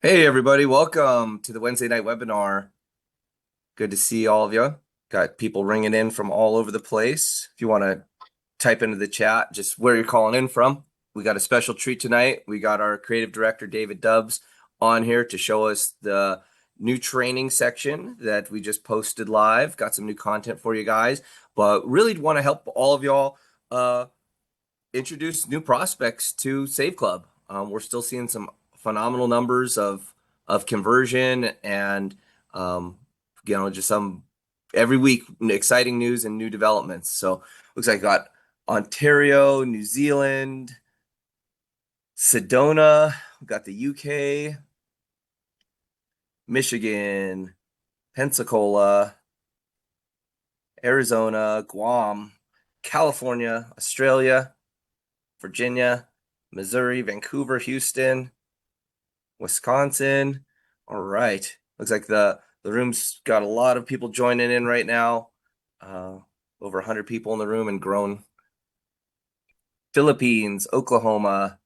Hey everybody, welcome to the Wednesday night webinar. Good to see all of you. Got people ringing in from all over the place. If you want to type into the chat just where you're calling in from. We got a special treat tonight. We got our creative director, David Dubbs, on here to show us the new training section that we just posted live. Got some new content for you guys, but really want to help all of y'all introduce new prospects to Save Club. We're still seeing some phenomenal numbers of conversion and just some every week exciting news and new developments. So looks like I got Ontario, New Zealand, Sedona, we got the UK, Michigan, Pensacola, Arizona, Guam, California, Australia, Virginia, Missouri, Vancouver, Houston, Wisconsin. All right. Looks like the room's got a lot of people joining in right now. Over 100 people in the room and growing. Philippines, Oklahoma,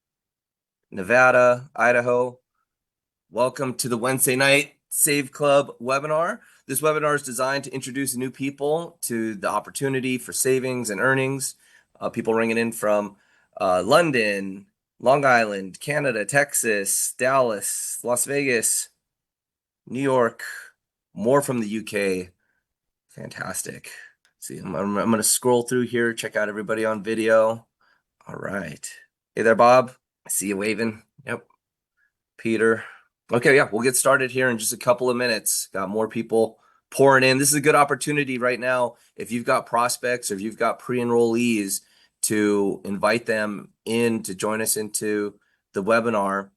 Nevada, Idaho. Welcome to the Wednesday night Save Club webinar. This webinar is designed to introduce new people to the opportunity for savings and earnings. People ringing in from London, Long Island, Canada, Texas, Dallas, Las Vegas, New York, more from the UK. Fantastic. See, I'm going to scroll through here, check out everybody on video. All right. Hey there, Bob. I see you waving. Yep. Peter. Okay, yeah, we'll get started here in just a couple of minutes. Got more people pouring in. This is a good opportunity right now. If you've got prospects or if you've got pre-enrollees, to invite them in to join us into the webinar,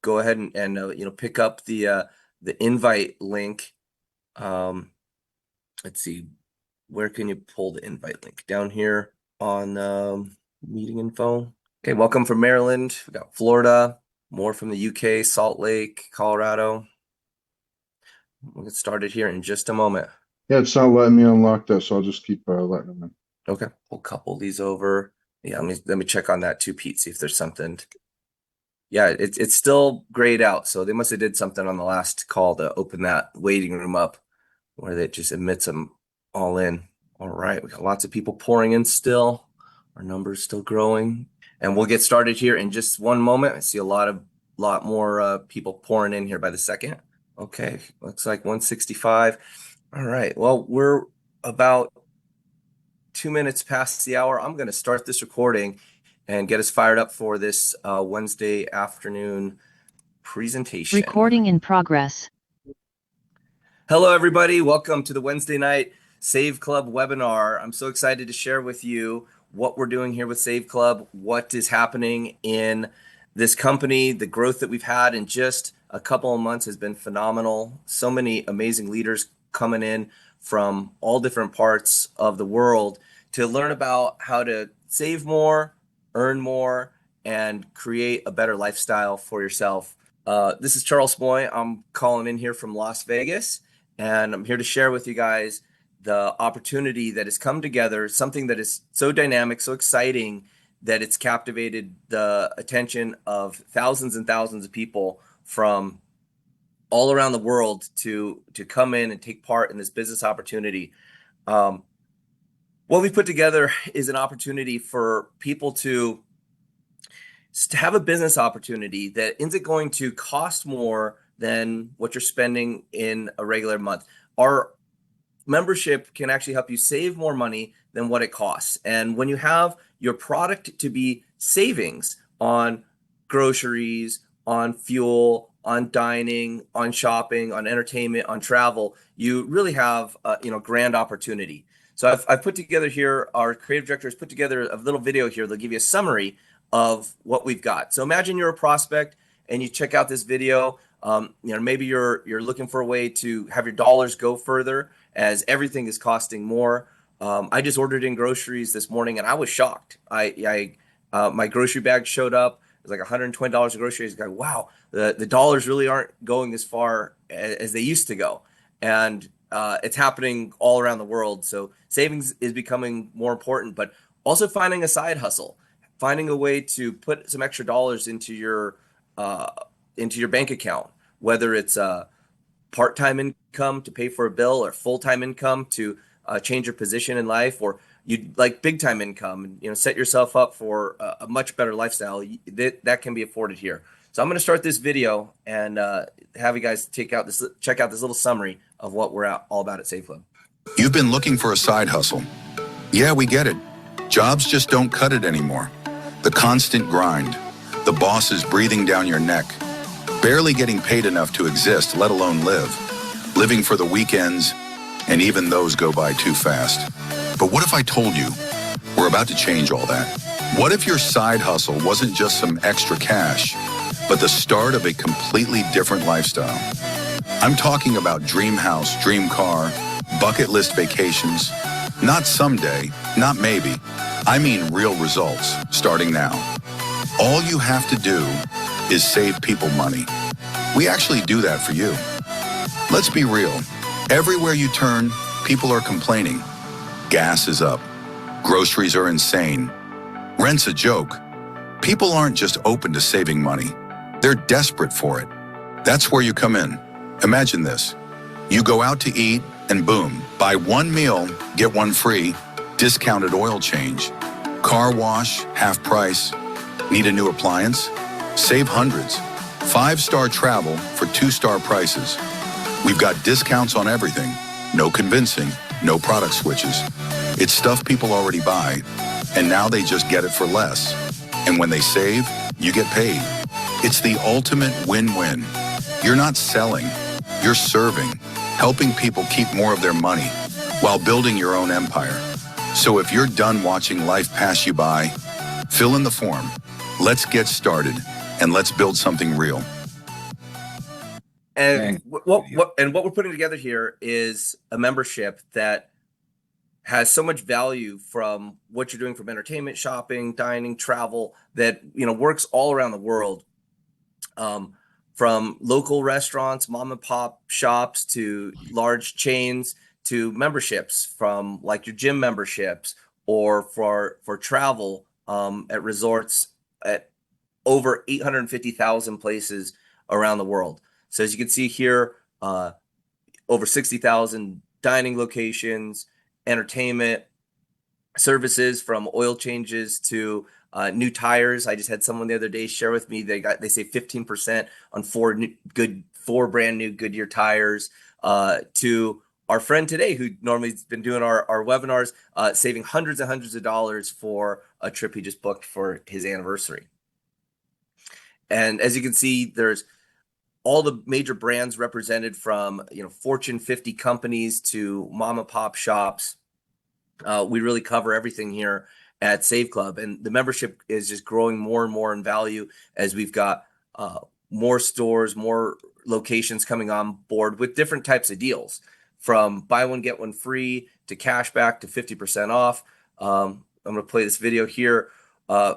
go ahead and pick up the invite link. Let's see, where can you pull the invite link? Down here on meeting info. Okay, welcome from Maryland. We got Florida, more from the UK, Salt Lake, Colorado. We'll get started here in just a moment. Yeah, it's not letting me unlock this, so I'll just keep letting them in. Okay, we'll couple these over. Yeah, let me check on that too, Pete, see if there's something. Yeah, it's still grayed out, so they must have did something on the last call to open that waiting room up where it just admits them all in. All right, we got lots of people pouring in still. Our numbers still growing. And we'll get started here in just one moment. I see a lot more people pouring in here by the second. Okay, looks like 165. All right, well, we're about 2 minutes past the hour. I'm going to start this recording and get us fired up for this Wednesday afternoon presentation. Recording in progress. Hello, everybody. Welcome to the Wednesday night Save Club webinar. I'm so excited to share with you what we're doing here with Save Club, what is happening in this company. The growth that we've had in just a couple of months has been phenomenal. So many amazing leaders coming in from all different parts of the world to learn about how to save more, earn more, and create a better lifestyle for yourself. This is Charles Moy. I'm calling in here from Las Vegas, and I'm here to share with you guys the opportunity that has come together, something that is so dynamic, so exciting, that it's captivated the attention of thousands and thousands of people from all around the world to come in and take part in this business opportunity. What we've put together is an opportunity for people to have a business opportunity that isn't going to cost more than what you're spending in a regular month. Our membership can actually help you save more money than what it costs. And when you have your product to be savings on groceries, on fuel, on dining, on shopping, on entertainment, on travel, you really have a grand opportunity. So I've put together here, our creative director has put together a little video here. They'll give you a summary of what we've got. So imagine you're a prospect and you check out this video. Maybe you're looking for a way to have your dollars go further as everything is costing more. I just ordered in groceries this morning and I was shocked. My grocery bag showed up. It was like $120 of groceries. I go, wow, the dollars really aren't going as far as they used to go. And it's happening all around the world. So savings is becoming more important, but also finding a side hustle, finding a way to put some extra dollars into your into your bank account, whether it's part-time income to pay for a bill or full-time income to change your position in life, or you'd like big-time income and set yourself up for a much better lifestyle, that can be afforded here. So I'm going to start this video and have you guys check out this little summary of what we're all about at Safe Club. You've been looking for a side hustle. Yeah, we get it. Jobs just don't cut it anymore. The constant grind, the bosses breathing down your neck, barely getting paid enough to exist, let alone live, living for the weekends, and even those go by too fast. But what if I told you we're about to change all that? What if your side hustle wasn't just some extra cash, but the start of a completely different lifestyle? I'm talking about dream house, dream car, bucket list vacations. Not someday, not maybe. I mean real results, starting now. All you have to do is save people money. We actually do that for you. Let's be real. Everywhere you turn, people are complaining. Gas is up. Groceries are insane. Rent's a joke. People aren't just open to saving money. They're desperate for it. That's where you come in. Imagine this. You go out to eat and boom, buy one meal, get one free, discounted oil change. Car wash, half price. Need a new appliance? Save hundreds. 5-star travel for 2-star prices. We've got discounts on everything. No convincing, no product switches. It's stuff people already buy, and now they just get it for less. And when they save, you get paid. It's the ultimate win-win. You're not selling, you're serving, helping people keep more of their money while building your own empire. So if you're done watching life pass you by, fill in the form. Let's get started, and let's build something real. And what we're putting together here is a membership that has so much value from what you're doing from entertainment, shopping, dining, travel, that works all around the world. From local restaurants, mom and pop shops, to large chains, to memberships, from like your gym memberships, or for travel at resorts at over 850,000 places around the world. So as you can see here, over 60,000 dining locations, entertainment services, from oil changes to new tires. I just had someone the other day share with me they say 15% on four brand new Goodyear tires. To our friend today, who normally has been doing our webinars, saving hundreds and hundreds of dollars for a trip he just booked for his anniversary. And as you can see, there's all the major brands represented, from Fortune 50 companies to mom and pop shops. We really cover everything here at Save Club, and the membership is just growing more and more in value as we've got more stores, more locations coming on board with different types of deals, from buy one get one free to cash back to 50% off. I'm going to play this video here.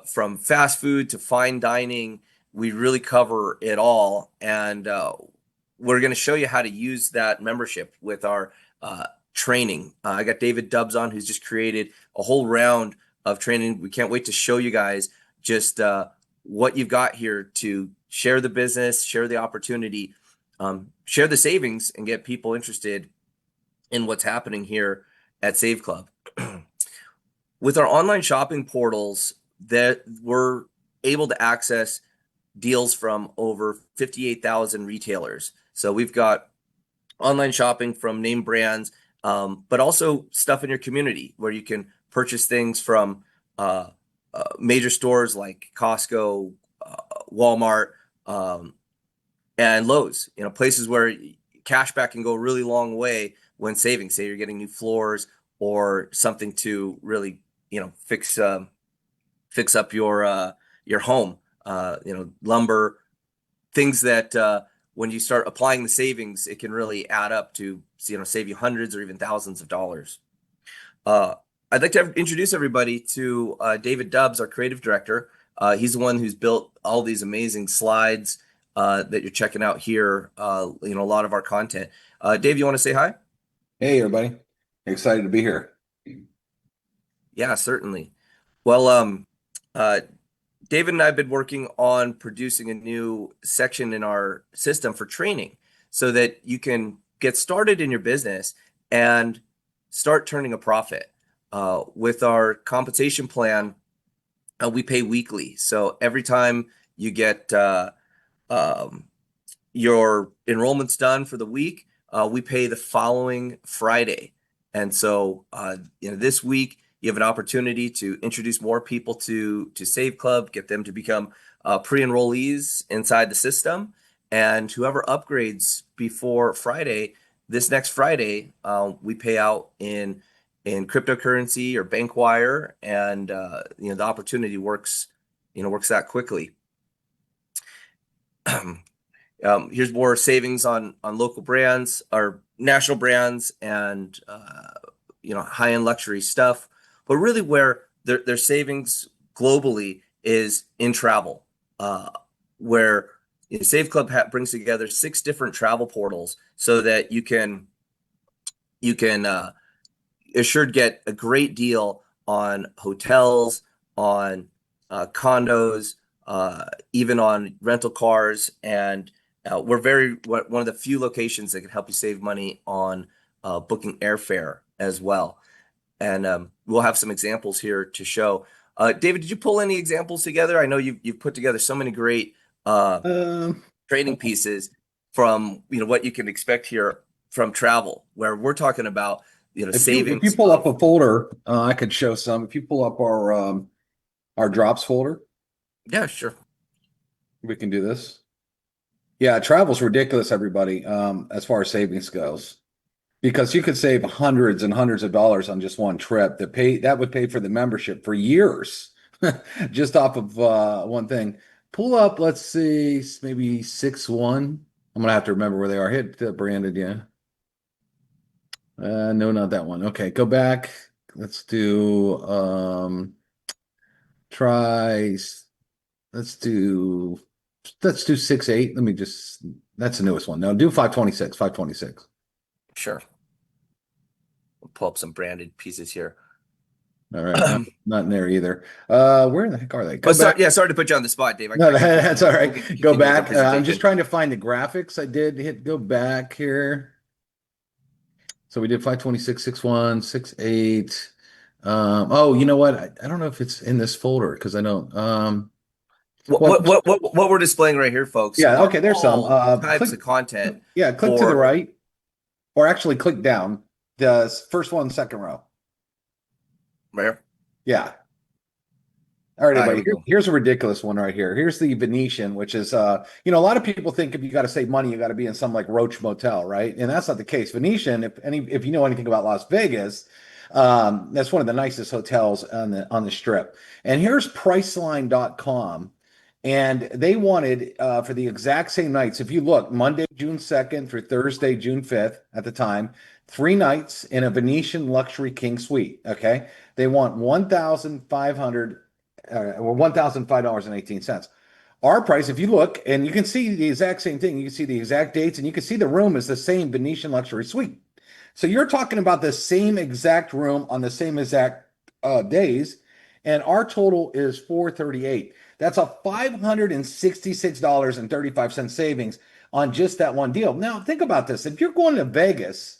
From fast food to fine dining, we really cover it all, and we're going to show you how to use that membership with our training. I got David Dubbs on, who's just created a whole round of training. We can't wait to show you guys just what you've got here to share the business, share the opportunity, share the savings, and get people interested in what's happening here at Save Club. With our online shopping portals, that we're able to access deals from over 58,000 retailers. So we've got online shopping from name brands, but also stuff in your community where you can purchase things from major stores like Costco, Walmart, and Lowe's. Places where cashback can go a really long way when saving. Say you're getting new floors or something to really, fix up your home. Lumber, things that when you start applying the savings, it can really add up to save you hundreds or even thousands of dollars. I'd like to introduce everybody to David Dubbs, our creative director. He's the one who's built all these amazing slides that you're checking out here. A lot of our content. Dave, you want to say hi? Hey, everybody. Excited to be here. Yeah, certainly. Well, David and I have been working on producing a new section in our system for training so that you can get started in your business and start turning a profit. With our compensation plan, we pay weekly. So every time you get um, your enrollment's done for the week, we pay the following Friday. And so, this week you have an opportunity to introduce more people to Save Club, get them to become pre-enrollees inside the system, and whoever upgrades before Friday, this next Friday, we pay out in cryptocurrency or bank wire, and the opportunity works that quickly. Here's more savings on local brands or national brands and high-end luxury stuff. But really where their savings globally is in travel, where Save Club brings together 6 different travel portals so that you can assured get a great deal on hotels, on condos, even on rental cars, and we're one of the few locations that can help you save money on booking airfare as well. And we'll have some examples here to show. David, did you pull any examples together? I know you've put together so many great training pieces from what you can expect here from travel, where we're talking about savings. If you pull up a folder, I could show some. If you pull up our drops folder, Yeah, sure. we can do this. Yeah, travel's ridiculous, everybody, as far as savings goes. Because you could save hundreds and hundreds of dollars on just one trip that would pay for the membership for years, just off of one thing. Pull up, let's see, maybe 6-1. I'm gonna have to remember where they are. Hit Brandon, yeah. No, not that one. Okay, go back. Let's do try. Let's do 6-8. Let me just. That's the newest one. No, do 526. 526. Sure. We'll pull up some branded pieces here. All right, not in there either. Where the heck are they? Go back. Sorry to put you on the spot, Dave. No, that's all right. Go back. I'm presentation. just trying to find the graphics. I did hit go back here. So we did 526, 6-1, 6-8. Oh, you know what? I don't know if it's in this folder because I don't. What we're displaying right here, folks. Yeah, okay, there's some types of content. Yeah, click to the right, or actually click down. The first one, second row. Right here. Yeah. All right, Here everybody. we go. Here's a ridiculous one right here. Here's the Venetian, which is a lot of people think if you got to save money, you got to be in some like Roach Motel, right? And that's not the case. Venetian, if you know anything about Las Vegas, that's one of the nicest hotels on the strip. And here's Priceline.com. And they wanted for the exact same nights. If you look, Monday, June 2nd through Thursday, June 5th at the time, 3 nights in a Venetian luxury king suite. Okay. They want $1,500 or $1,005.18. Our price, if you look, and you can see the exact same thing, you can see the exact dates, and you can see the room is the same Venetian luxury suite. So you're talking about the same exact room on the same exact days, and our total is $438. That's a $566.35 savings on just that one deal. Now, think about this. If you're going to Vegas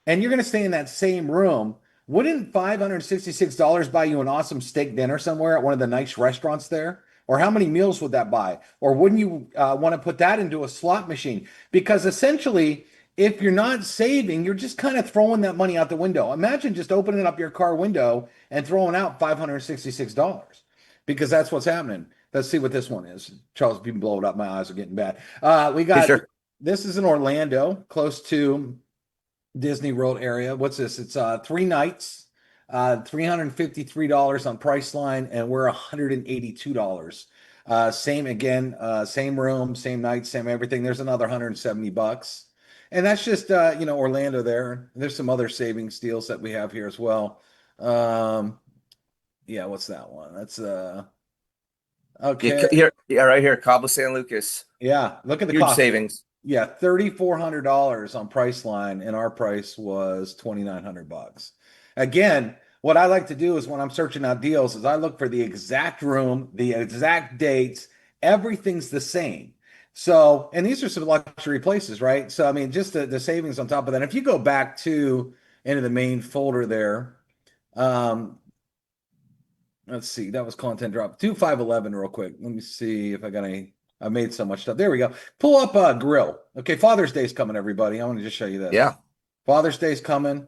and you're going to stay in that same room, wouldn't $566 buy you an awesome steak dinner somewhere at one of the nice restaurants there? Or how many meals would that buy? Or wouldn't you want to put that into a slot machine? Because essentially, if you're not saving, you're just kind of throwing that money out the window. Imagine just opening up your car window and throwing out $566 because that's what's happening. Let's see what this one is. Charles, if you can blow it up, my eyes are getting bad. We got Sure. This is in Orlando, close to Disney World area. What's this? It's 3 nights, $353 on Priceline, and we're $182. Same again, same room, same night, same everything. There's another $170. And that's just Orlando there. There's some other savings deals that we have here as well. Yeah, what's that one? That's okay. Yeah, right here, Cabo San Lucas. Yeah, look at the Huge cost. savings. Yeah, $3,400 on Priceline, and our price was $2,900. Again, what I like to do is when I'm searching out deals is I look for the exact room, the exact dates, everything's the same. So, and these are some luxury places, right? So, I mean, just the savings on top of that. If you go back to into the main folder there, um, let's see, that was content drop. Do 511 real quick. Let me see if I got any. I made so much stuff. There we go. Pull up a grill. Okay, Father's Day's coming, everybody. I want to just show you this. Yeah. Father's Day's coming.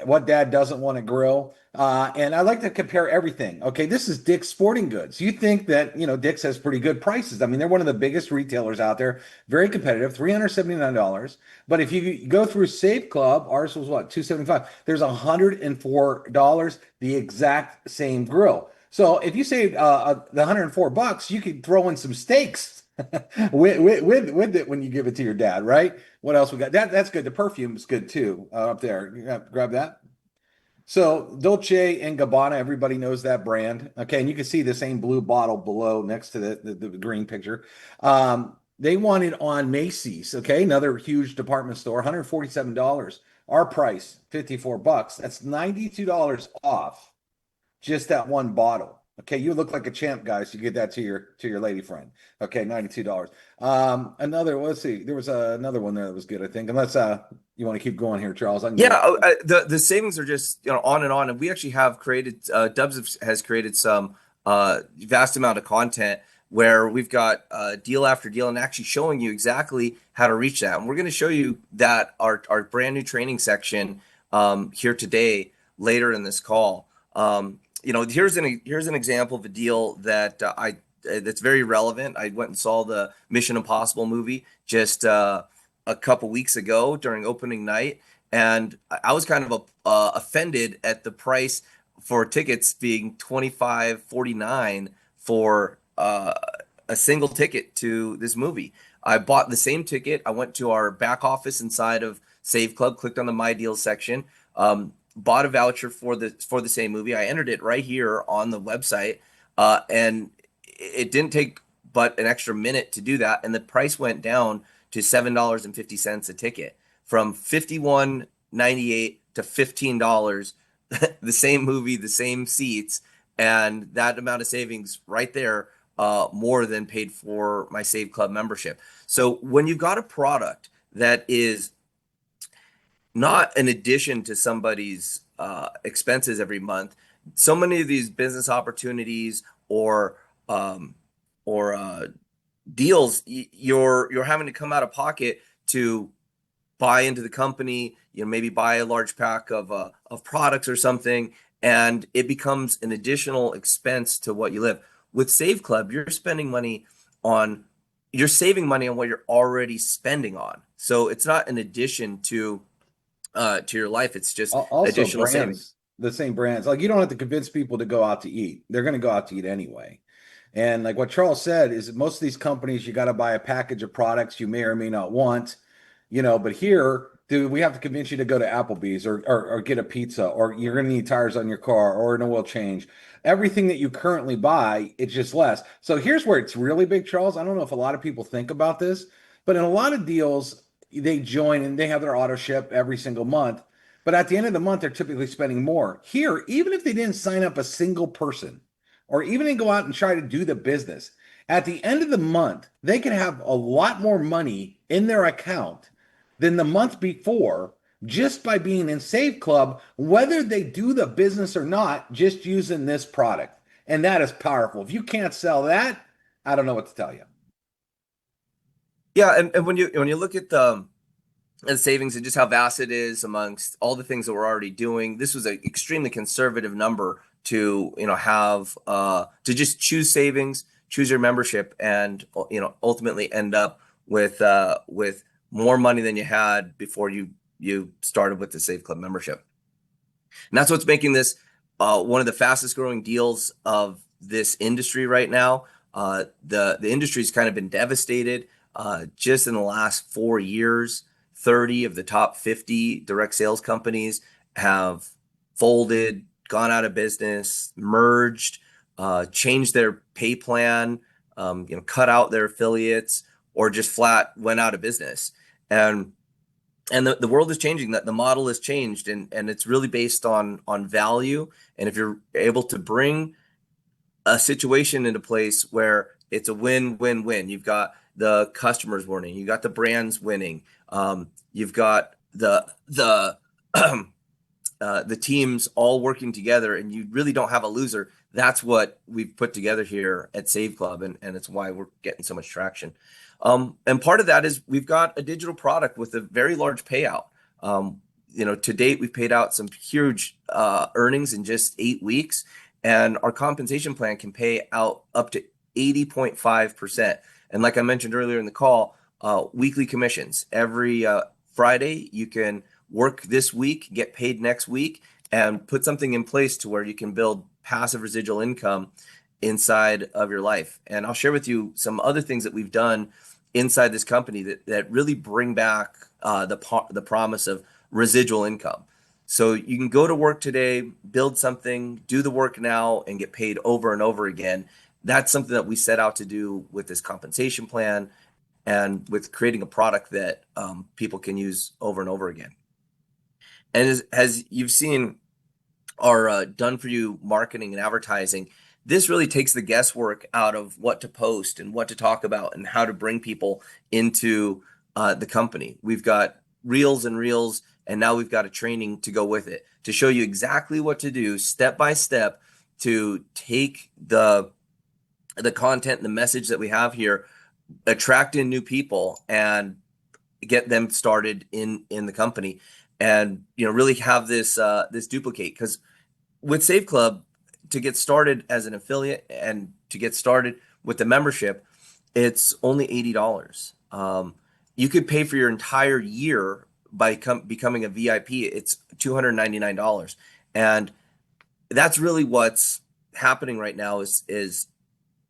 What dad doesn't want to grill? And I like to compare everything. Okay, this is Dick's Sporting Goods. You think that, Dick's has pretty good prices. I mean, they're one of the biggest retailers out there, very competitive, $379. But if you go through Save Club, ours was what, 275. There's $104, the exact same grill. So if you save the $104, you could throw in some steaks with it when you give it to your dad, right? What else we got? That's good. The perfume is good too, up there. Grab that. So Dolce and Gabbana, everybody knows that brand. Okay, and you can see the same blue bottle below next to the green picture. They want it on Macy's. Okay, another huge department store, $147. Our price, $54. That's $92 off just that one bottle. Okay, you look like a champ, guys. You get that to your lady friend. Okay, $92. Another. Let's see. There was another one there that was good, I think. Unless you want to keep going here, Charles. I can Yeah, go. the savings are just on and on, and we actually have created has created some vast amount of content where we've got deal after deal and actually showing you exactly how to reach that. And we're going to show you that our brand new training section here today later in this call. Here's an example of a deal that that's very relevant. I went and saw the Mission Impossible movie just a couple weeks ago during opening night, and I was kind of offended at the price for tickets being $25.49 for a single ticket to this movie. I bought the same ticket. I went to our back office inside of Save Club, clicked on the My Deals section, bought a voucher for the same movie. I entered it right here on the website, and it didn't take but an extra minute to do that, and the price went down to $7.50 a ticket from $51.98 to $15. The same movie, the same seats, and that amount of savings right there, more than paid for my Save Club membership. So when you've got a product that is not an addition to somebody's expenses every month, so many of these business opportunities or um, or deals, you're having to come out of pocket to buy into the company, maybe buy a large pack of products or something, and it becomes an additional expense to what you live. With Save Club, you're saving money on what you're already spending on. So it's not an addition to your life. It's just Also, additional savings. brands, the same brands. Like you don't have to convince people to go out to eat. They're going to go out to eat anyway. And like what Charles said is that most of these companies, you got to buy a package of products you may or may not want, but here, do we have to convince you to go to Applebee's or get a pizza, or you're going to need tires on your car or an oil change? Everything that you currently buy, it's just less. So here's where it's really big, Charles. I don't know if a lot of people think about this, but in a lot of deals, they join and they have their auto ship every single month. But at the end of the month, they're typically spending more. Here, even if they didn't sign up a single person, or even they go out and try to do the business, at the end of the month, they can have a lot more money in their account than the month before just by being in Save Club, whether they do the business or not, just using this product. And that is powerful. If you can't sell that, I don't know what to tell you. Yeah, and when you look at the savings and just how vast it is amongst all the things that we're already doing, this was an extremely conservative number to have to just choose savings, choose your membership, and ultimately end up with more money than you had before you started with the Save Club membership. And that's what's making this one of the fastest growing deals of this industry right now. The industry's kind of been devastated just in the last 4 years. 30 of the top 50 direct sales companies have folded, gone out of business, merged, changed their pay plan, cut out their affiliates, or just flat went out of business. And and the world is changing, that the model has changed, and it's really based on value. And if you're able to bring a situation into place where it's a win-win-win, you've got the customers winning, you got the brands winning, you've got the the teams all working together, and you really don't have a loser. That's what we've put together here at Save Club, and it's why we're getting so much traction. And part of that is we've got a digital product with a very large payout. To date, we've paid out some huge earnings in just 8 weeks, and our compensation plan can pay out up to 80.5%. And like I mentioned earlier in the call, weekly commissions. Every Friday, you can work this week, get paid next week, and put something in place to where you can build passive residual income inside of your life. And I'll share with you some other things that we've done inside this company that really bring back the promise of residual income. So you can go to work today, build something, do the work now, and get paid over and over again. That's something that we set out to do with this compensation plan and with creating a product that people can use over and over again. And as you've seen our done for you marketing and advertising, this really takes the guesswork out of what to post and what to talk about and how to bring people into the company. We've got reels and reels, and now we've got a training to go with it to show you exactly what to do step by step to take the content and the message that we have here, attract in new people, and get them started in the company, and really have this this duplicate. Because with Save Club, to get started as an affiliate and to get started with the membership, it's only $80. You could pay for your entire year by becoming a VIP. It's $299, and that's really what's happening right now. Is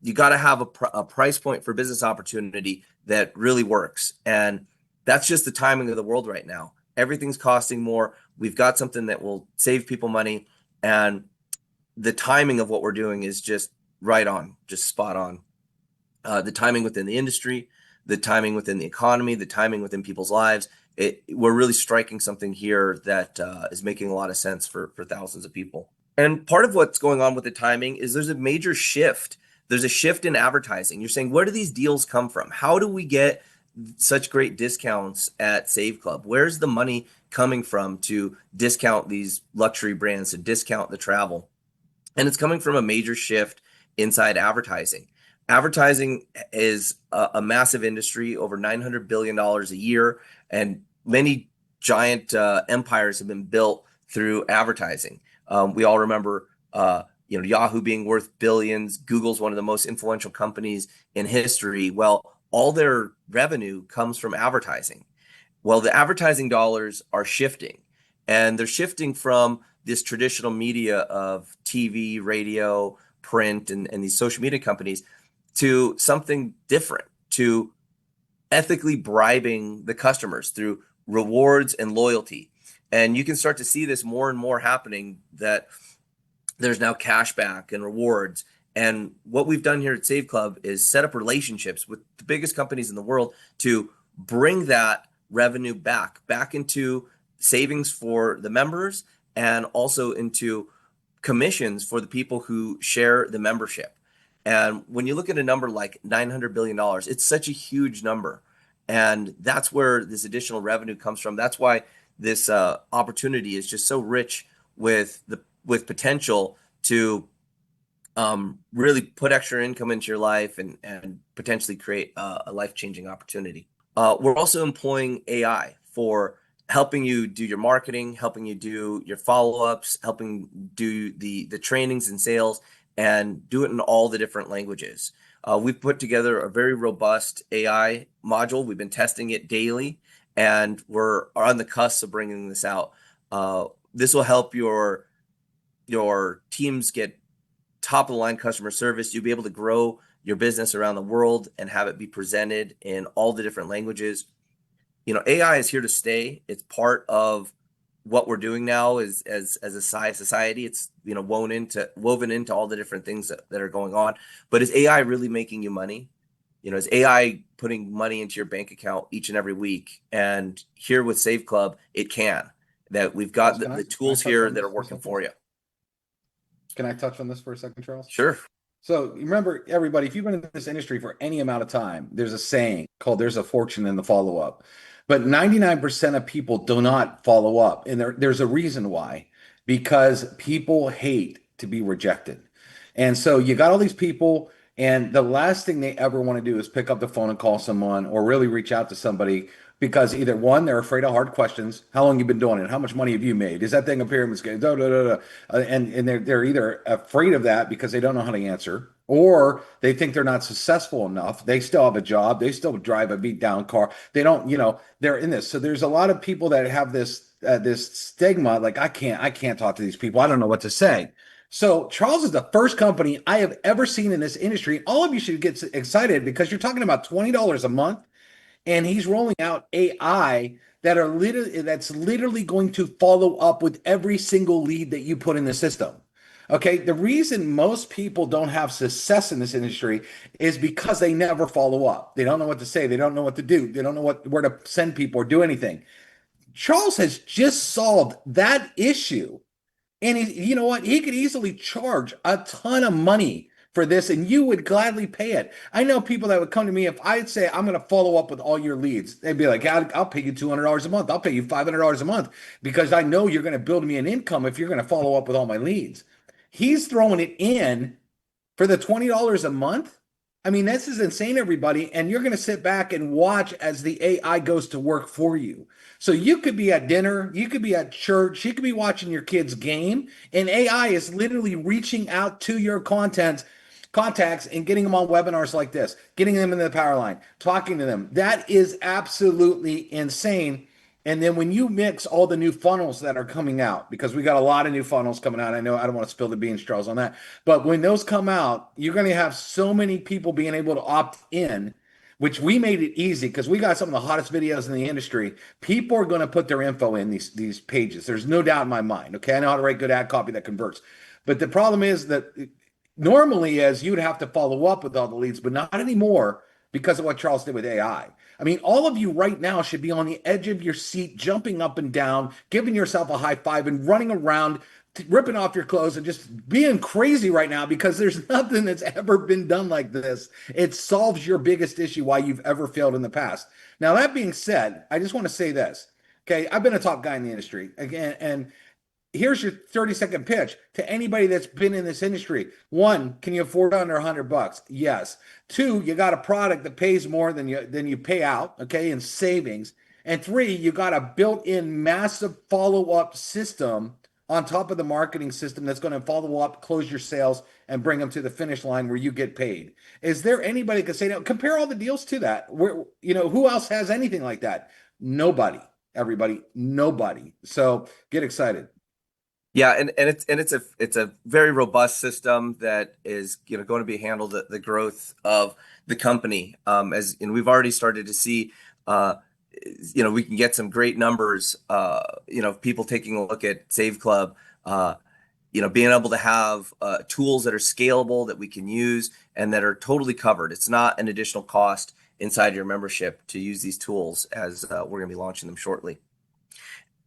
you got to have a price point for business opportunity that really works, and that's just the timing of the world right now. Everything's costing more. We've got something that will save people money, and the timing of what we're doing is just right on, just spot on. The timing within the industry, the timing within the economy, the timing within people's lives. We're really striking something here that is making a lot of sense for thousands of people. And part of what's going on with the timing is there's a major shift. There's a shift in advertising. You're saying, where do these deals come from? How do we get such great discounts at Save Club? Where's the money coming from to discount these luxury brands, to discount the travel? And it's coming from a major shift inside advertising. Advertising is a massive industry, over $900 billion a year, and many giant empires have been built through advertising. We all remember Yahoo being worth billions. Google's one of the most influential companies in history. Well, all their revenue comes from advertising. Well, the advertising dollars are shifting, and they're shifting from this traditional media of TV, radio, print, and these social media companies to something different, to ethically bribing the customers through rewards and loyalty. And you can start to see this more and more happening, that there's now cashback and rewards. And what we've done here at Save Club is set up relationships with the biggest companies in the world to bring that revenue back into savings for the members, and also into commissions for the people who share the membership. And when you look at a number like $900 billion, it's such a huge number. And that's where this additional revenue comes from. That's why this opportunity is just so rich with potential to really put extra income into your life and potentially create a life-changing opportunity. We're also employing AI for helping you do your marketing, helping you do your follow-ups, helping do the trainings and sales, and do it in all the different languages. We've put together a very robust AI module. We've been testing it daily, and we're on the cusp of bringing this out. This will help your teams get top of the line customer service. You'll be able to grow your business around the world and have it be presented in all the different languages. AI is here to stay. It's part of what we're doing now as a society. It's woven into all the different things that are going on. But is AI really making you money? is AI putting money into your bank account each and every week? And here with Save Club, it can. That we've got Can I the tools touch here on that this are for a working second? for you. Can I touch on this for a second, Charles? Sure. So remember, everybody, if you've been in this industry for any amount of time, there's a saying called "there's a fortune in the follow-up." But 99% of people do not follow up, and there's a reason why. Because people hate to be rejected, and so you got all these people, and the last thing they ever want to do is pick up the phone and call someone or really reach out to somebody, because either one, they're afraid of hard questions. How long you been doing it? How much money have you made? Is that thing a pyramid scheme? Da, da, da, da. And they're either afraid of that because they don't know how to answer, or they think they're not successful enough. They still have a job. They still drive a beat down car. They don't, they're in this. So there's a lot of people that have this stigma, like I can't talk to these people. I don't know what to say. So Charles is the first company I have ever seen in this industry. All of you should get excited because you're talking about $20 a month, and he's rolling out AI that's literally going to follow up with every single lead that you put in the system. Okay, the reason most people don't have success in this industry is because they never follow up. They don't know what to say. They don't know what to do. They don't know where to send people or do anything. Charles has just solved that issue, and you know what? He could easily charge a ton of money for this, and you would gladly pay it. I know people that would come to me if I'd say, I'm going to follow up with all your leads. They'd be like, I'll pay you $200 a month. I'll pay you $500 a month because I know you're going to build me an income if you're going to follow up with all my leads. He's throwing it in for the $20 a month. I mean, this is insane, everybody. And you're going to sit back and watch as the AI goes to work for you. So you could be at dinner, you could be at church, you could be watching your kid's game, and AI is literally reaching out to your contacts and getting them on webinars like this, getting them in the power line, talking to them. That is absolutely insane. And then when you mix all the new funnels that are coming out, because we got a lot of new funnels coming out. I know I don't want to spill the beans, Charles, on that. But when those come out, you're going to have so many people being able to opt in, which we made it easy because we got some of the hottest videos in the industry. People are going to put their info in these pages. There's no doubt in my mind. Okay. I know how to write good ad copy that converts. But the problem is that normally as you'd have to follow up with all the leads, but not anymore because of what Charles did with AI. I mean, all of you right now should be on the edge of your seat, jumping up and down, giving yourself a high five and running around, ripping off your clothes and just being crazy right now because there's nothing that's ever been done like this. It solves your biggest issue why you've ever failed in the past. Now, that being said, I just want to say this. Okay, I've been a top guy in the industry again, and here's your 30-second pitch to anybody that's been in this industry. One, can you afford under $100? Yes. Two, you got a product that pays more than you pay out, okay, in savings. And three, you got a built-in massive follow-up system on top of the marketing system that's going to follow up, close your sales, and bring them to the finish line where you get paid. Is there anybody that could say, now, compare all the deals to that? Who else has anything like that? Nobody, everybody, nobody. So get excited. Yeah, and it's a very robust system that is going to be handled the growth of the company, as and we've already started to see we can get some great numbers, people taking a look at Save Club, being able to have tools that are scalable that we can use and that are totally covered. It's not an additional cost inside your membership to use these tools, as we're going to be launching them shortly.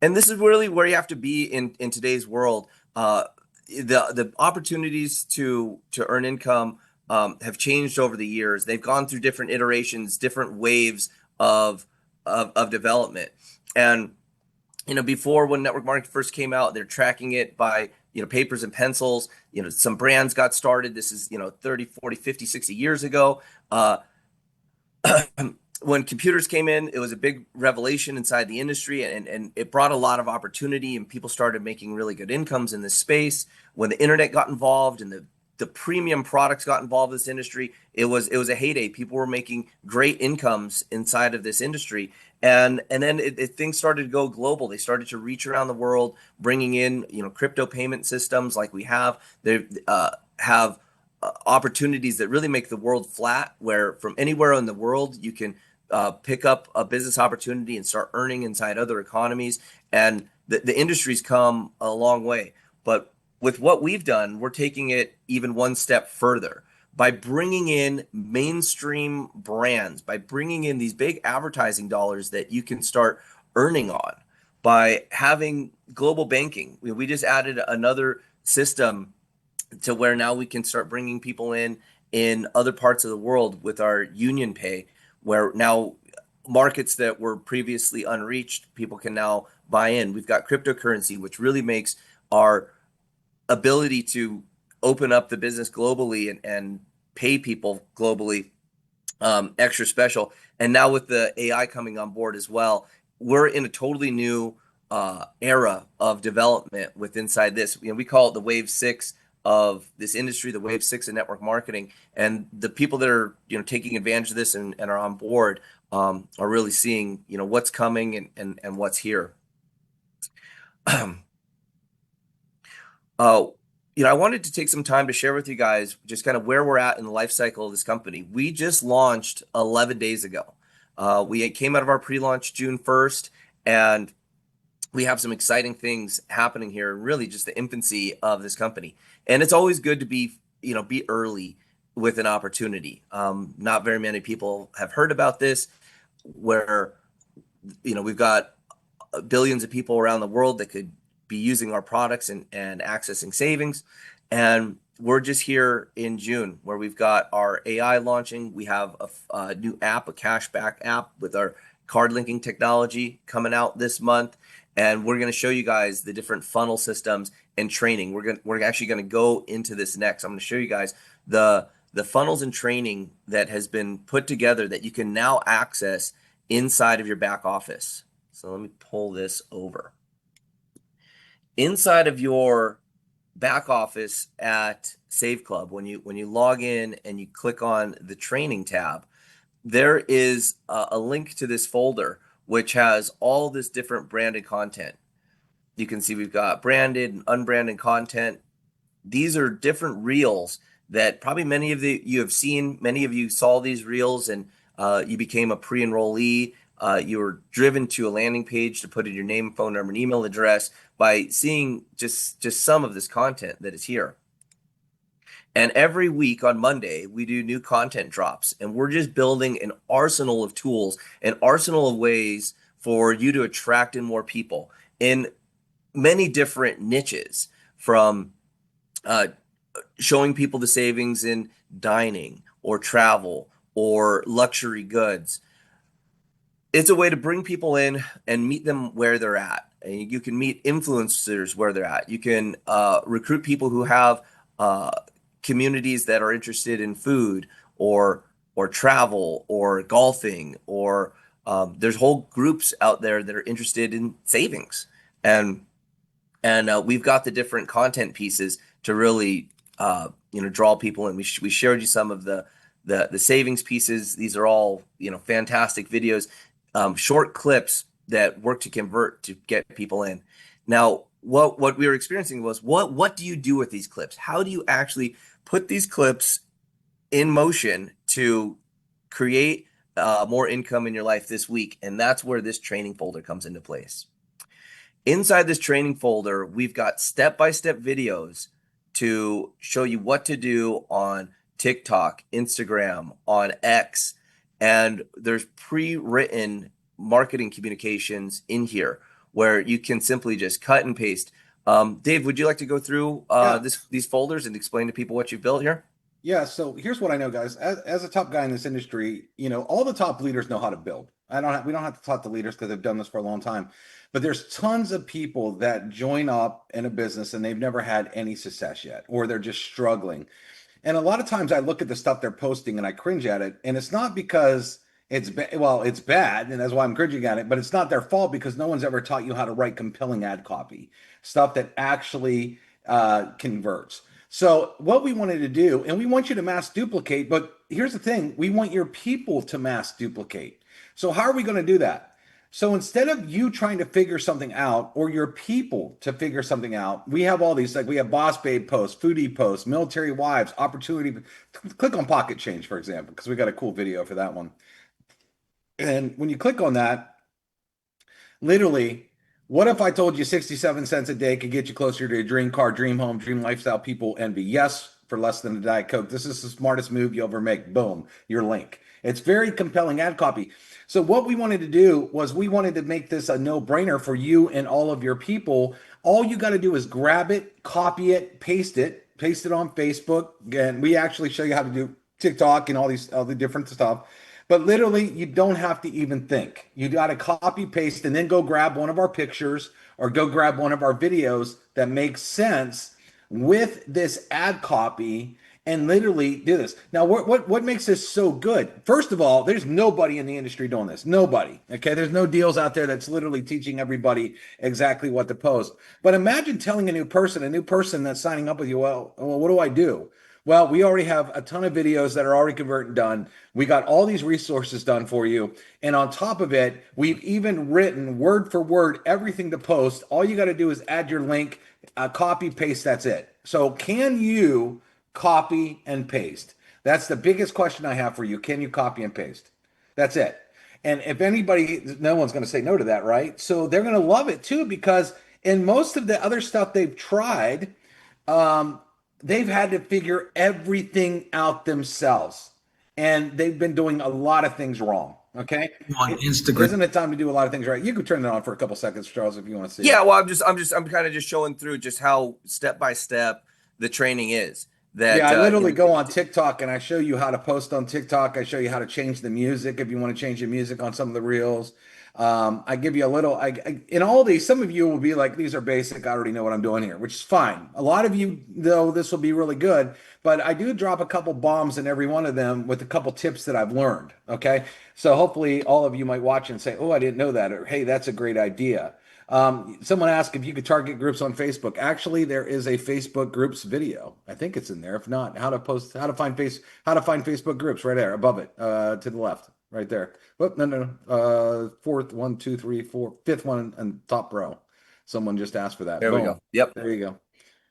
And this is really where you have to be in today's world. The opportunities to earn income have changed over the years. They've gone through different iterations, different waves of development. And before, when network marketing first came out, they're tracking it by papers and pencils. Some brands got started. This is 30, 40, 50, 60 years ago. When computers came in, it was a big revelation inside the industry, and it brought a lot of opportunity, and people started making really good incomes in this space. When the internet got involved and the premium products got involved in this industry, it was a heyday. People were making great incomes inside of this industry, and then things started to go global. They started to reach around the world, bringing in crypto payment systems like we have. They have opportunities that really make the world flat, where from anywhere in the world you can pick up a business opportunity and start earning inside other economies. And the industry's come a long way. But with what we've done, we're taking it even one step further by bringing in mainstream brands, by bringing in these big advertising dollars that you can start earning on, by having global banking. We just added another system to where now we can start bringing people in other parts of the world with our union pay, where now markets that were previously unreached, people can now buy in. We've got cryptocurrency, which really makes our ability to open up the business globally and pay people globally extra special. And now with the AI coming on board as well, we're in a totally new era of development with inside this. We call it the wave six of this industry, the wave six of network marketing. And the people that are taking advantage of this and are on board are really seeing what's coming and what's here. I wanted to take some time to share with you guys just kind of where we're at in the life cycle of this company. We just launched 11 days ago. We came out of our pre-launch June 1st, and we have some exciting things happening here, really just the infancy of this company. And it's always good to be early with an opportunity. Not very many people have heard about this, where we've got billions of people around the world that could be using our products and accessing savings. And we're just here in June, where we've got our AI launching. We have a new app, a cashback app with our card linking technology coming out this month. And we're going to show you guys the different funnel systems and training. We're actually going to go into this next. I'm going to show you guys the funnels and training that has been put together that you can now access inside of your back office. So let me pull this over. Inside of your back office at Save Club, when you log in and you click on the training tab, there is a link to this folder which has all this different branded content. You can see we've got branded and unbranded content. These are different reels that probably many of you have seen. Many of you saw these reels and you became a pre-enrollee. You were driven to a landing page to put in your name, phone number, and email address by seeing just some of this content that is here. And every week on Monday, we do new content drops, and we're just building an arsenal of tools, an arsenal of ways for you to attract in more people in many different niches, from showing people the savings in dining or travel or luxury goods. It's a way to bring people in and meet them where they're at. And you can meet influencers where they're at. You can recruit people who have communities that are interested in food or travel or golfing, or there's whole groups out there that are interested in savings. And we've got the different content pieces to really draw people in. We showed you some of the savings pieces. These are all fantastic videos. Short clips that work to convert to get people in. Now, what we were experiencing was what do you do with these clips? How do you actually put these clips in motion to create more income in your life this week? And that's where this training folder comes into place. Inside this training folder, we've got step-by-step videos to show you what to do on TikTok, Instagram, on X, and there's pre-written marketing communications in here where you can simply just cut and paste. Dave, would you like to go through these folders and explain to people what you've built here? Yeah, so here's what I know, guys. As a top guy in this industry, all the top leaders know how to build. We don't have to talk to leaders because they've done this for a long time. But there's tons of people that join up in a business and they've never had any success yet, or they're just struggling. And a lot of times I look at the stuff they're posting and I cringe at it. And it's not because it's bad, and that's why I'm cringing at it, but it's not their fault because no one's ever taught you how to write compelling ad copy, stuff that actually converts. So what we wanted to do, and we want you to mass duplicate, but here's the thing, we want your people to mass duplicate. So how are we going to do that? So instead of you trying to figure something out or your people to figure something out, we have all these, like we have boss babe posts, foodie posts, military wives, opportunity. Click on pocket change, for example, because we got a cool video for that one. And when you click on that, literally, what if I told you 67 cents a day could get you closer to your dream car, dream home, dream lifestyle people envy? Yes, for less than a Diet Coke. This is the smartest move you ever make. Boom, your link. It's very compelling ad copy. So what we wanted to do was we wanted to make this a no-brainer for you and all of your people. All you got to do is grab it, copy it, paste it on Facebook, and we actually show you how to do TikTok and all the different stuff. But literally, you don't have to even think. You got to copy paste and then go grab one of our pictures or go grab one of our videos that makes sense with this ad copy and literally do this. Now, what makes this so good? First of all, there's nobody in the industry doing this. Nobody. Okay, there's no deals out there that's literally teaching everybody exactly what to post. But imagine telling a new person that's signing up with you, well, what do I do? Well, we already have a ton of videos that are already converted done. We got all these resources done for you. And on top of it, we've even written word for word everything to post. All you got to do is add your link, copy, paste, that's it. So can you copy and paste? That's the biggest question I have for you. Can you copy and paste? That's it. And if anybody, no one's going to say no to that, right? So they're going to love it too, because in most of the other stuff they've tried, they've had to figure everything out themselves. And they've been doing a lot of things wrong. Okay. On Instagram. Isn't it time to do a lot of things right? You can turn it on for a couple seconds, Charles, if you want to see. Yeah, well, I'm kind of just showing through just how step by step the training is. That I literally go on TikTok and I show you how to post on TikTok. I show you how to change the music if you want to change the music on some of the reels. I give you a little. In all these, some of you will be like, "These are basic. I already know what I'm doing here," which is fine. A lot of you, though, this will be really good. But I do drop a couple bombs in every one of them with a couple tips that I've learned. Okay, so hopefully all of you might watch and say, "Oh, I didn't know that," or "Hey, that's a great idea." Someone asked if you could target groups on Facebook. Actually, there is a Facebook groups video. I think it's in there. If not, how to find Facebook groups right there above it, to the left, right there. Whoop, no. Fourth, 1, 2, 3, 4, fifth one and top row. Someone just asked for that. There we Boom. go. Yep. There you go.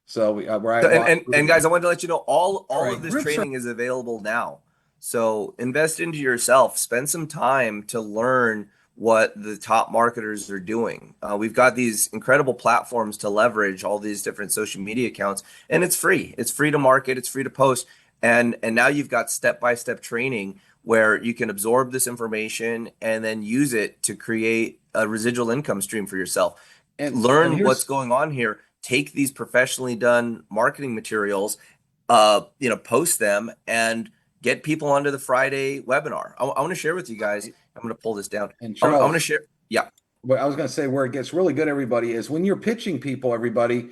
So and guys, I wanted to let you know all right, of this training is available now. So invest into yourself. Spend some time to learn what the top marketers are doing. We've got these incredible platforms to leverage all these different social media accounts, and it's free. It's free to market. It's free to post. And now you've got step-by-step training where you can absorb this information and then use it to create a residual income stream for yourself. And learn what's going on here. Take these professionally done marketing materials, post them and get people onto the Friday webinar. I want to share with you guys. I'm going to pull this down. And I'm Charles, going to share. Yeah. What I was going to say, where it gets really good, everybody, is when you're pitching people, everybody,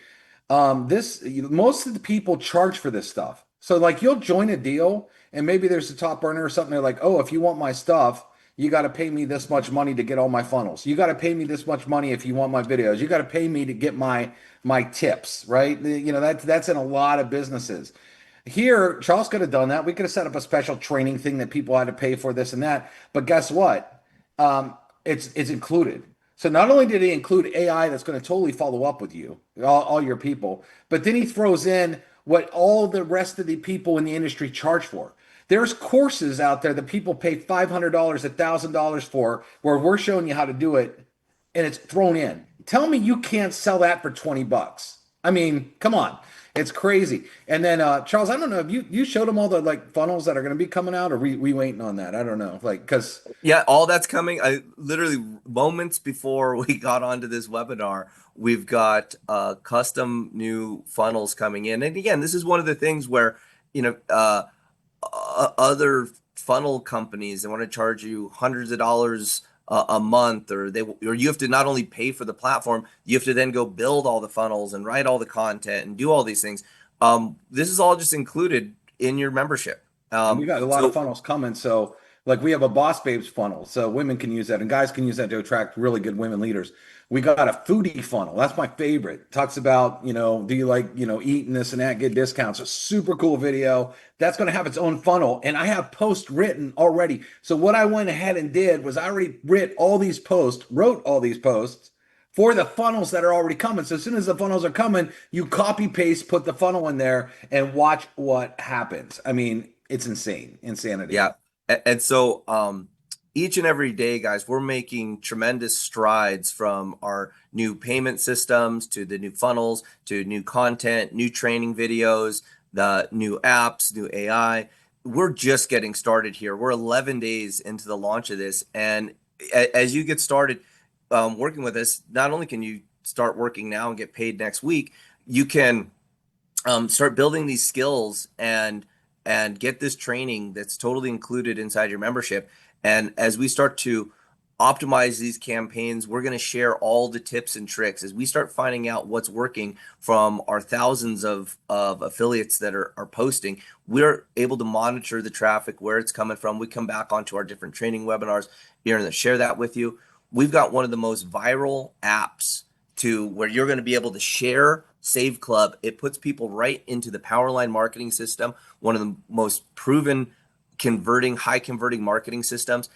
most of the people charge for this stuff. So like you'll join a deal and maybe there's a top earner or something. They're like, oh, if you want my stuff, you got to pay me this much money to get all my funnels. You got to pay me this much money if you want my videos. You got to pay me to get my tips, right? That's in a lot of businesses. Here, Charles could have done that. We could have set up a special training thing that people had to pay for this and that. But guess what? It's included. So not only did he include AI that's going to totally follow up with you, all your people, but then he throws in what all the rest of the people in the industry charge for. There's courses out there that people pay $500, $1,000 for, where we're showing you how to do it, and it's thrown in. Tell me you can't sell that for $20. I mean, come on. It's crazy. And then Charles, I don't know if you showed them all the like funnels that are going to be coming out, or we waiting on that. I don't know, because all that's coming. I literally moments before we got onto this webinar, we've got custom new funnels coming in. And again, this is one of the things where other funnel companies, they want to charge you hundreds of dollars a month, or you have to not only pay for the platform, you have to then go build all the funnels and write all the content and do all these things. This is all just included in your membership. We got a lot of funnels coming. So like we have a Boss Babes funnel, so women can use that and guys can use that to attract really good women leaders. We got a foodie funnel. That's my favorite. Talks about, do you like, eating this and that, get discounts. A super cool video. That's going to have its own funnel. And I have posts written already. So what I went ahead and did was I already wrote all these posts for the funnels that are already coming. So as soon as the funnels are coming, you copy paste, put the funnel in there and watch what happens. I mean, it's insanity. Yeah. And so, each and every day, guys, we're making tremendous strides from our new payment systems to the new funnels to new content, new training videos the new apps, new AI. We're just getting started here. We're 11 days into the launch of this. And as you get started working with us, not only can you start working now and get paid next week, you can start building these skills and get this training that's totally included inside your membership. And as we start to optimize these campaigns, we're going to share all the tips and tricks as we start finding out what's working from our thousands of affiliates that are posting. We're able to monitor the traffic, where it's coming from. We come back onto our different training webinars here and share that with you. We've got one of the most viral apps to where you're going to be able to share Save Club. It puts people right into the Powerline marketing system, one of the most proven high converting marketing systems.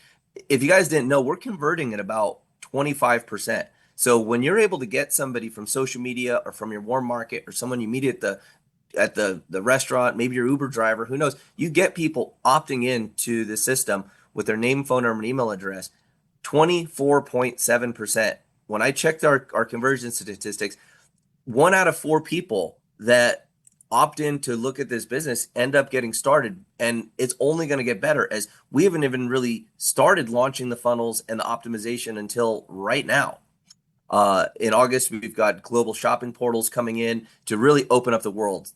If you guys didn't know, we're converting at about 25%. So when you're able to get somebody from social media or from your warm market or someone you meet at the restaurant, maybe your Uber driver, who knows, you get people opting into the system with their name, phone number, and email address. 24.7%. When I checked our conversion statistics, 1 out of 4 people that opt in to look at this business end up getting started, and it's only going to get better as we haven't even really started launching the funnels and the optimization until right now. In August, we've got global shopping portals coming in to really open up the world.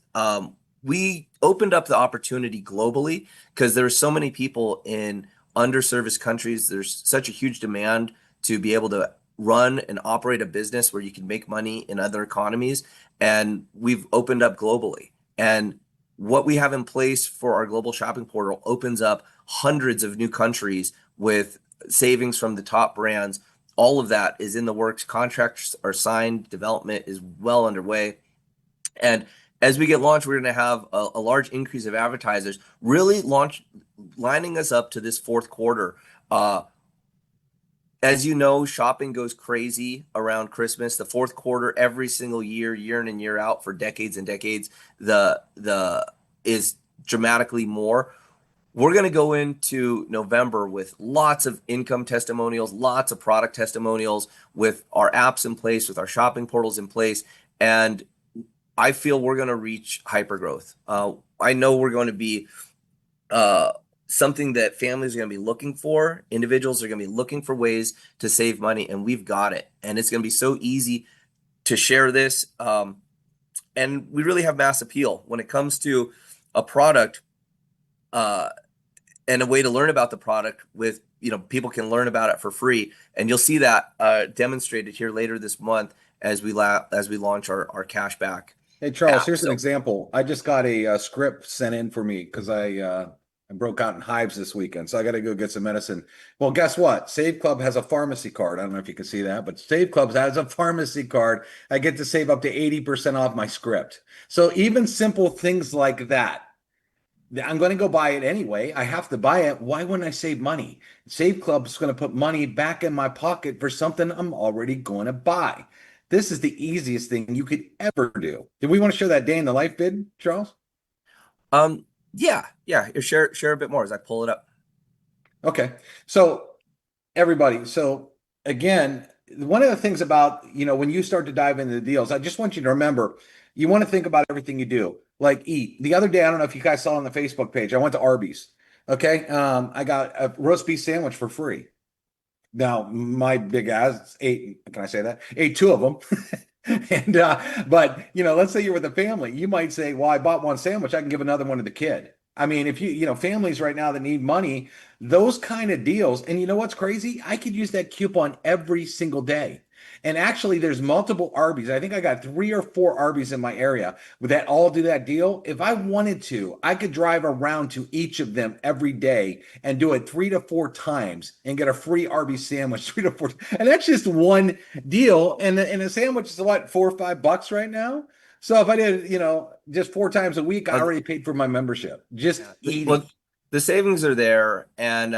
We opened up the opportunity globally because there are so many people in underserviced countries. There's such a huge demand to be able to run and operate a business where you can make money in other economies. And we've opened up globally. And what we have in place for our global shopping portal opens up hundreds of new countries with savings from the top brands. All of that is in the works. Contracts are signed. Development is well underway. And as we get launched, we're going to have a large increase of advertisers really lining us up to this fourth quarter. As you know, shopping goes crazy around Christmas. The fourth quarter, every single year in and year out for decades and decades, the is dramatically more. We're going to go into November with lots of income testimonials, lots of product testimonials, with our apps in place, with our shopping portals in place, and I feel we're going to reach hypergrowth. I know we're going to be something that families are going to be looking for. Individuals are going to be looking for ways to save money, and we've got it. And it's going to be so easy to share this. And we really have mass appeal when it comes to a product and a way to learn about the product with, people can learn about it for free. And you'll see that demonstrated here later this month as we launch our cashback. Hey, Charles, app. here's an example. I just got a script sent in for me because I broke out in hives this weekend. So I got to go get some medicine. Well, guess what? Save Club has a pharmacy card. I don't know if you can see that, but Save Club has a pharmacy card. I get to save up to 80% off my script. So even simple things like that, I'm going to go buy it anyway. I have to buy it. Why wouldn't I save money? Save Club is going to put money back in my pocket for something I'm already going to buy. This is the easiest thing you could ever do. Did we want to show that day in the life vid, Charles? Yeah. Share a bit more as I pull it up. Okay. So everybody, again, one of the things about, when you start to dive into the deals, I just want you to remember, you want to think about everything you do, like eat. The other day, I don't know if you guys saw on the Facebook page, I went to Arby's. Okay. I got a roast beef sandwich for free. Now, my big ass ate, can I say that? Ate 2 of them. And but let's say you're with a family, you might say, well, I bought 1 sandwich, I can give another one to the kid. I mean, if families right now that need money, those kind of deals. And you know what's crazy? I could use that coupon every single day. And actually, there's multiple Arby's. I think I got 3 or 4 Arby's in my area that all do that deal. If I wanted to, I could drive around to each of them every day and do it 3 to 4 times and get a free Arby's sandwich 3 to 4. And that's just one deal. And a sandwich is what, $4 or $5 right now? So if I did, just 4 times a week, I already paid for my membership. Just eating. Well, the savings are there, and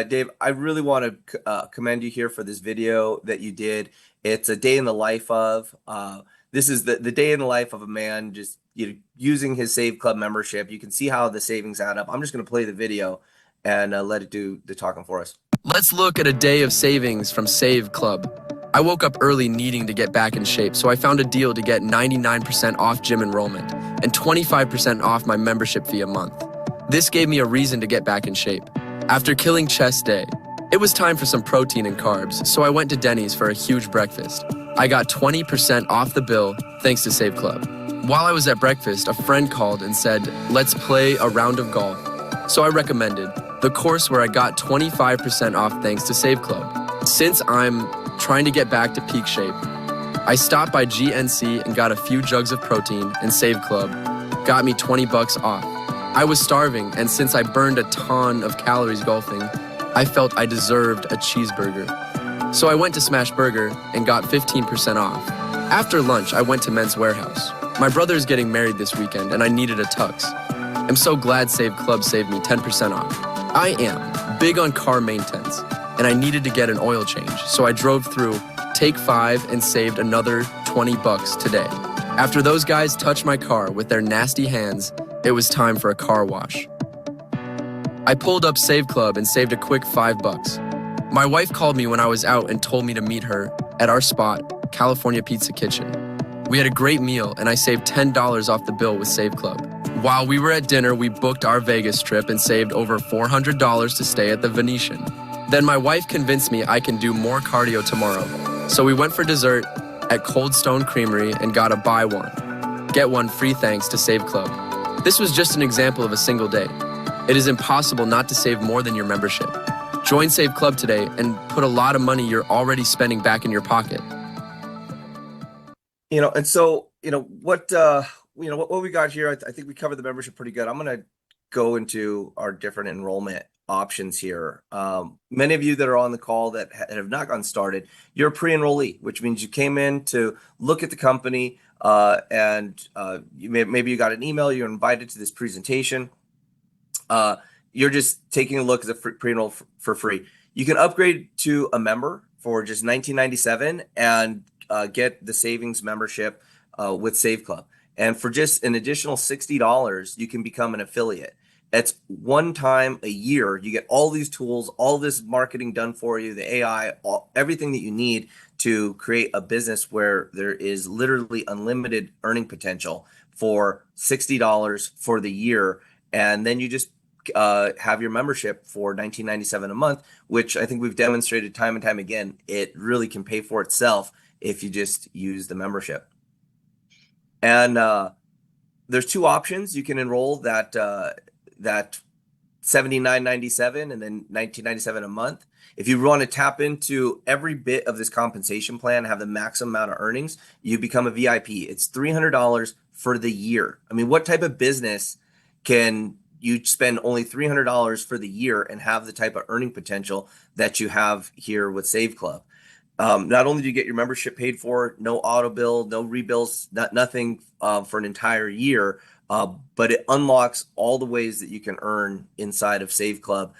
Dave, I really want to commend you here for this video that you did. It's a day in the life of. This is the day in the life of a man just using his Save Club membership. You can see how the savings add up. I'm just going to play the video and let it do the talking for us. Let's look at a day of savings from Save Club. I woke up early needing to get back in shape, so I found a deal to get 99% off gym enrollment and 25% off my membership fee a month. This gave me a reason to get back in shape. After killing chest day, it was time for some protein and carbs, so I went to Denny's for a huge breakfast. I got 20% off the bill thanks to Save Club. While I was at breakfast, a friend called and said, "Let's play a round of golf." So I recommended the course where I got 25% off thanks to Save Club. Since I'm trying to get back to peak shape, I stopped by GNC and got a few jugs of protein, and Save Club got me $20 off. I was starving, and since I burned a ton of calories golfing, I felt I deserved a cheeseburger. So I went to Smash Burger and got 15% off. After lunch, I went to Men's Warehouse. My brother is getting married this weekend, and I needed a tux. I'm so glad Save Club saved me 10% off. I am big on car maintenance, and I needed to get an oil change, so I drove through Take 5 and saved another $20 today. After those guys touched my car with their nasty hands, it was time for a car wash. I pulled up Save Club and saved a quick $5. My wife called me when I was out and told me to meet her at our spot, California Pizza Kitchen. We had a great meal, and I saved $10 off the bill with Save Club. While we were at dinner, we booked our Vegas trip and saved over $400 to stay at the Venetian. Then my wife convinced me I can do more cardio tomorrow. So we went for dessert at Cold Stone Creamery and got a buy one, get one free thanks to Save Club. This was just an example of a single day. It is impossible not to save more than your membership. Join Save Club today and put a lot of money you're already spending back in your pocket. And so, what we got here, I think we covered the membership pretty good. I'm going to go into our different enrollment options here. Many of you that are on the call that have not gotten started, you're a pre-enrollee, which means you came in to look at the company, and maybe you got an email, you're invited to this presentation. You're just taking a look as a pre-enroll for free. You can upgrade to a member for just $19.97 and get the savings membership with Save Club. And for just an additional $60, you can become an affiliate. It's one time a year. You get all these tools, all this marketing done for you, the AI, everything that you need to create a business where there is literally unlimited earning potential for $60 for the year. And then you just have your membership for $19.97 a month, which I think we've demonstrated time and time again. It really can pay for itself if you just use the membership. And there's two options. You can enroll that $79.97 and then $19.97 a month. If you want to tap into every bit of this compensation plan, have the maximum amount of earnings, you become a VIP. It's $300 for the year. I mean, what type of business can you spend only $300 for the year and have the type of earning potential that you have here with Save Club? Not only do you get your membership paid for, no auto bill, no rebills, nothing for an entire year, but it unlocks all the ways that you can earn inside of Save Club.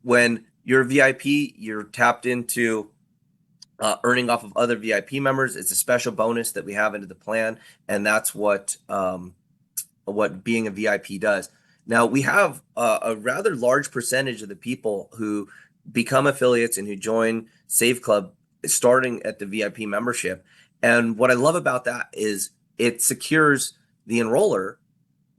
When you're a VIP, you're tapped into earning off of other VIP members. It's a special bonus that we have into the plan, and that's what being a VIP does. Now, we have a rather large percentage of the people who become affiliates and who join Save Club starting at the VIP membership. And what I love about that is it secures the enroller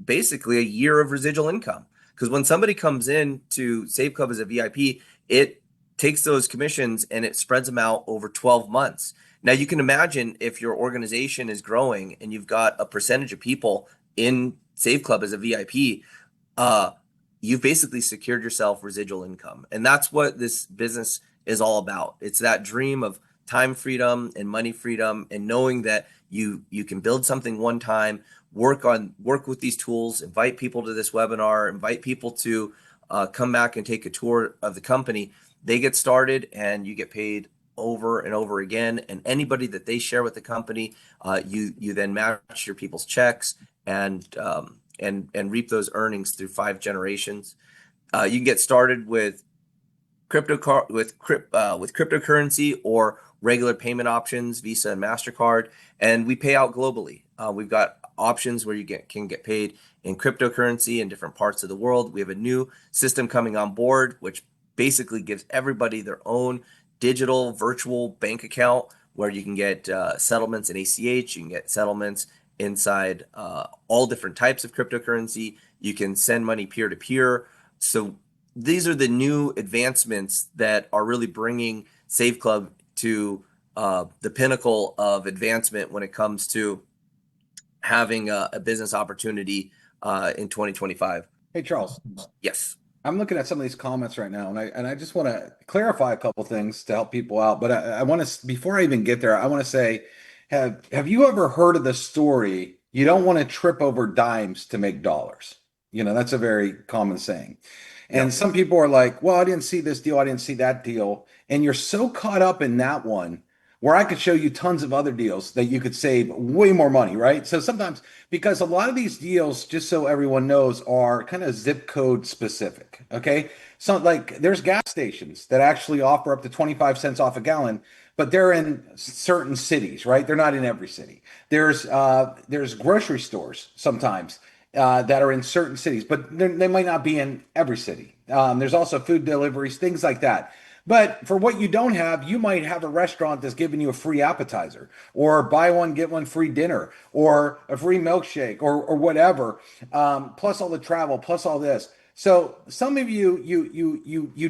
basically a year of residual income. Because when somebody comes in to Save Club as a VIP, it takes those commissions and it spreads them out over 12 months. Now, you can imagine if your organization is growing and you've got a percentage of people in Save Club as a VIP, you've basically secured yourself residual income. And that's what this business is all about. It's that dream of time freedom and money freedom, and knowing that you can build something one time, work with these tools, invite people to this webinar, invite people to come back and take a tour of the company. They get started and you get paid over and over again. And anybody that they share with the company, you then match your people's checks and reap those earnings through 5 generations. You can get started with cryptocurrency or regular payment options, Visa and MasterCard, and we pay out globally. We've got options where you can get paid in cryptocurrency in different parts of the world. We have a new system coming on board, which basically gives everybody their own digital virtual bank account where you can get settlements in ACH, you can get settlements inside all different types of cryptocurrency. You can send money peer to peer. So these are the new advancements that are really bringing Save Club to the pinnacle of advancement when it comes to having a business opportunity in 2025. Hey, Charles, Yes. I'm looking at some of these comments right now, and I just want to clarify a couple things to help people out. But I want to, before I even get there, I want to say, have you ever heard of the story? You don't want to trip over dimes to make dollars. That's a very common saying. And Yep. some people are like, well, I didn't see this deal, I didn't see that deal. And you're so caught up in that one where I could show you tons of other deals that you could save way more money, right? So sometimes, because a lot of these deals, just so everyone knows, are kind of zip code specific. Okay. So, like, there's gas stations that actually offer up to 25 cents off a gallon, but they're in certain cities, right? They're not in every city. There's grocery stores sometimes that are in certain cities, but they might not be in every city. There's also food deliveries, things like that. But for what you don't have, you might have a restaurant that's giving you a free appetizer, or buy one, get one free dinner, or a free milkshake, or whatever, plus all the travel, plus all this. So some of you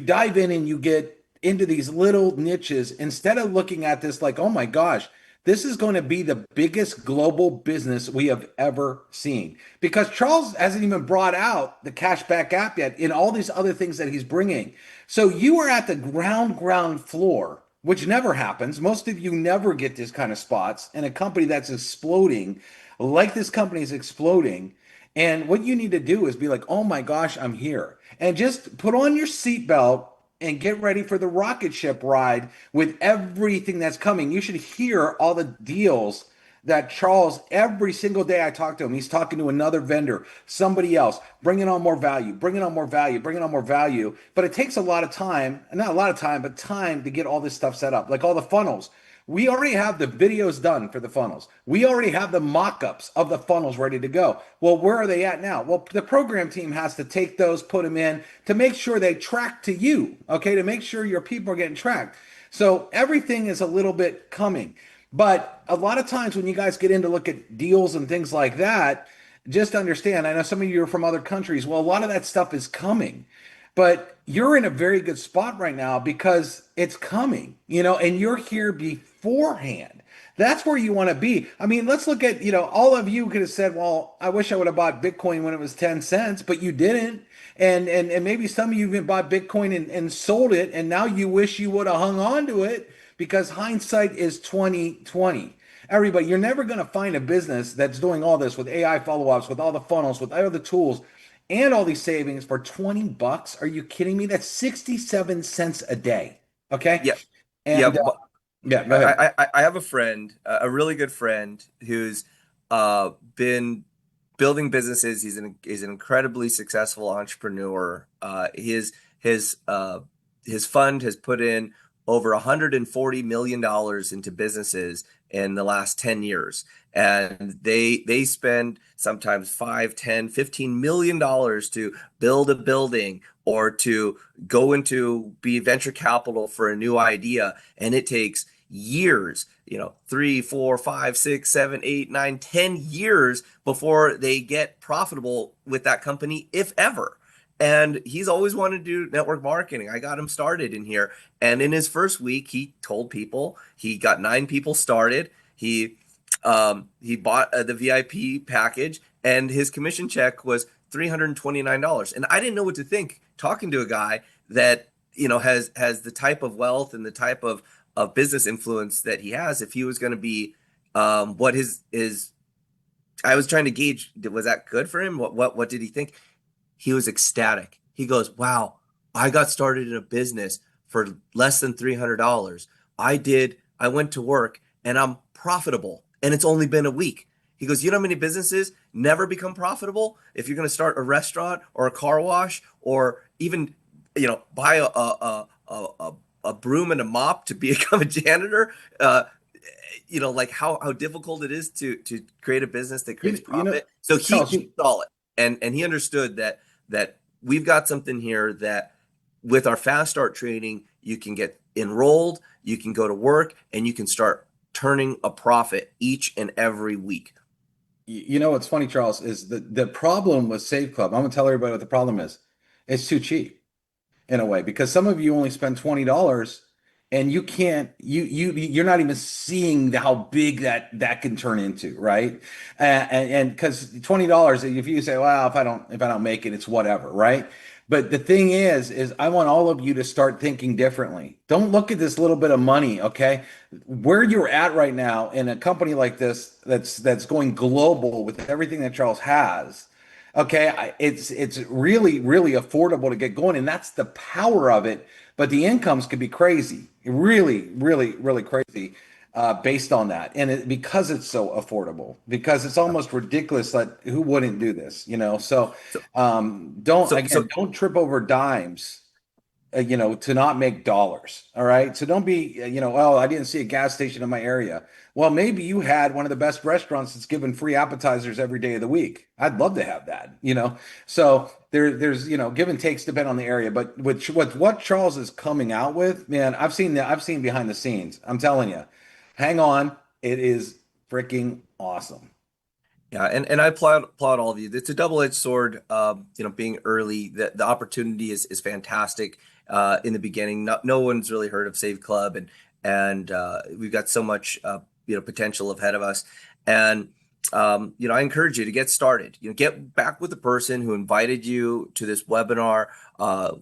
dive in and you get into these little niches instead of looking at this like, oh my gosh, this is going to be the biggest global business we have ever seen. Because Charles hasn't even brought out the cashback app yet in all these other things that he's bringing. So you are at the ground floor, which never happens. Most of you never get this kind of spots in a company that's exploding, like this company is exploding. And what you need to do is be like, oh my gosh, I'm here. And just put on your seatbelt and get ready for the rocket ship ride with everything that's coming. You should hear all the deals that Charles, every single day I talk to him, he's talking to another vendor, somebody else, bringing on more value, bringing on more value, bringing on more value. But it takes a lot of time, not a lot of time, but time to get all this stuff set up, like all the funnels. We already have the videos done for the funnels. We already have the mock-ups of the funnels ready to go. Well, where are they at now? Well, the program team has to take those, put them in to make sure they track to you, okay, to make sure your people are getting tracked. So everything is a little bit coming. But a lot of times when you guys get in to look at deals and things like that, just understand, I know some of you are from other countries. Well, a lot of that stuff is coming. But you're in a very good spot right now because it's coming, and you're here beforehand. That's where you want to be. I mean, let's look at, all of you could have said, well, I wish I would have bought Bitcoin when it was 10 cents, but you didn't. And maybe some of you even bought Bitcoin and sold it, and now you wish you would have hung on to it because hindsight is 2020. Everybody, you're never going to find a business that's doing all this with AI follow-ups, with all the funnels, with all the tools and all these savings for 20 bucks. Are you kidding me? That's 67 cents a day. Okay. Yeah. Yeah. And yeah, go ahead. I have a friend, a really good friend, who's been building businesses. He's an incredibly successful entrepreneur. His fund has put in over $140 million into businesses in the last 10 years. And they spend sometimes 5, 10, 15 million dollars to build a building or to go into be venture capital for a new idea. And it takes years, 3, 4, 5, 6, 7, 8, 9, 10 years before they get profitable with that company, if ever. And he's always wanted to do network marketing. I got him started in here. And in his first week, he told people, he got 9 people started. He bought the VIP package, and his commission check was $329. And I didn't know what to think talking to a guy that, has the type of wealth and the type of business influence that he has. If he was going to be what his I was trying to gauge, was that good for him? What did he think? He was ecstatic. He goes, wow, I got started in a business for less than $300. I went to work and I'm profitable, and it's only been a week. He goes, you know how many businesses never become profitable? If you're going to start a restaurant or a car wash, or even, buy a broom and a mop to become a janitor, like how difficult it is to create a business that creates profit. So he saw it, and he understood that we've got something here that with our fast start training, you can get enrolled, you can go to work, and you can start turning a profit each and every week. You know what's funny, Charles, is the problem with Save Club. I'm gonna tell everybody what the problem is. It's too cheap in a way because some of you only spend $20 and you can't you're not even seeing how big that can turn into, right? And because $20, if you say, well, if I don't make it, it's whatever, right? But the thing is I want all of you to start thinking differently. Don't look at this little bit of money, okay? Where you're at right now in a company like this that's going global with everything that Charles has. Okay, it's really really affordable to get going, and that's the power of it. But the incomes could be crazy, really, really, really crazy, based on that, and because it's so affordable, because it's almost ridiculous that who wouldn't do this, you know? So, So, don't so, again, so don't trip over dimes, to not make dollars. All right. So don't be, well, I didn't see a gas station in my area. Well, maybe you had one of the best restaurants that's given free appetizers every day of the week. I'd love to have that. So there's, give and takes depend on the area. But with what Charles is coming out with, man, I've seen behind the scenes. I'm telling you, hang on. It is freaking awesome. Yeah, and I applaud all of you. It's a double-edged sword. Being early, the opportunity is fantastic. In the beginning, no one's really heard of Save Club, and we've got so much potential ahead of us. And I encourage you to get started. Get back with the person who invited you to this webinar.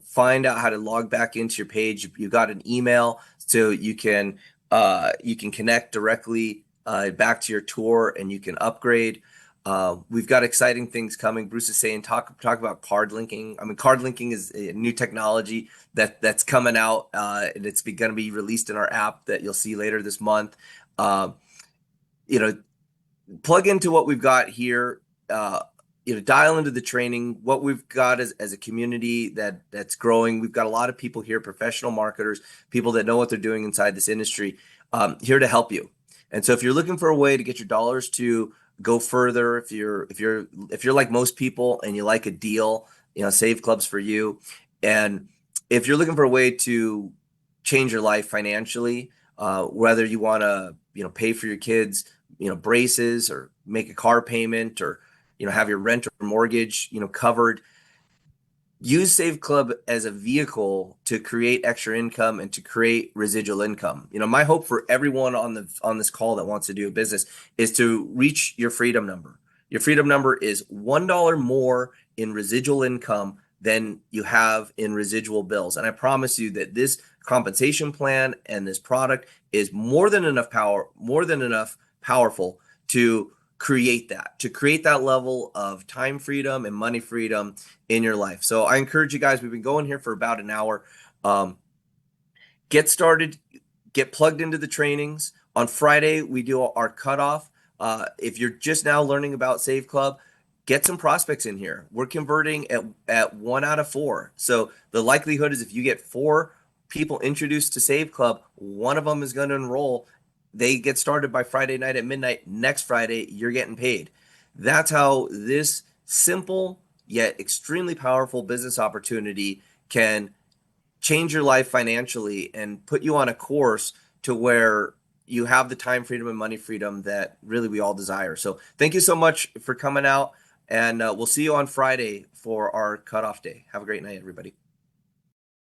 Find out how to log back into your page. You got an email, so you can connect directly back to your tour, and you can upgrade. We've got exciting things coming. Bruce is saying talk about card linking. I mean, card linking is a new technology that's coming out, and it's going to be released in our app that you'll see later this month. Uh, you know, Plug into what we've got here. Dial into the training. What we've got as a community that's growing. We've got a lot of people here, professional marketers, people that know what they're doing inside this industry, here to help you. And so, if you're looking for a way to get your dollars to go further, if you're like most people and you like a deal, Save Club's for you. And if you're looking for a way to change your life financially, whether you want to pay for your kids braces, or make a car payment, or have your rent or mortgage covered, use Save Club as a vehicle to create extra income and to create residual income. My hope for everyone on this call that wants to do a business is to reach your freedom number. Your freedom number is $1 more in residual income than you have in residual bills. And I promise you that this compensation plan and this product is more than enough powerful to create that level of time freedom and money freedom in your life. So I encourage you guys, we've been going here for about an hour. Get started, get plugged into the trainings. On Friday, we do our cutoff. If you're just now learning about Save Club, get some prospects in here. We're converting at 1 out of 4. So the likelihood is if you get 4 people introduced to Save Club, one of them is going to enroll. They get started by Friday night at midnight. Next Friday, you're getting paid. That's how this simple yet extremely powerful business opportunity can change your life financially and put you on a course to where you have the time freedom and money freedom that really we all desire. So thank you so much for coming out, and we'll see you on Friday for our cutoff day. Have a great night, everybody.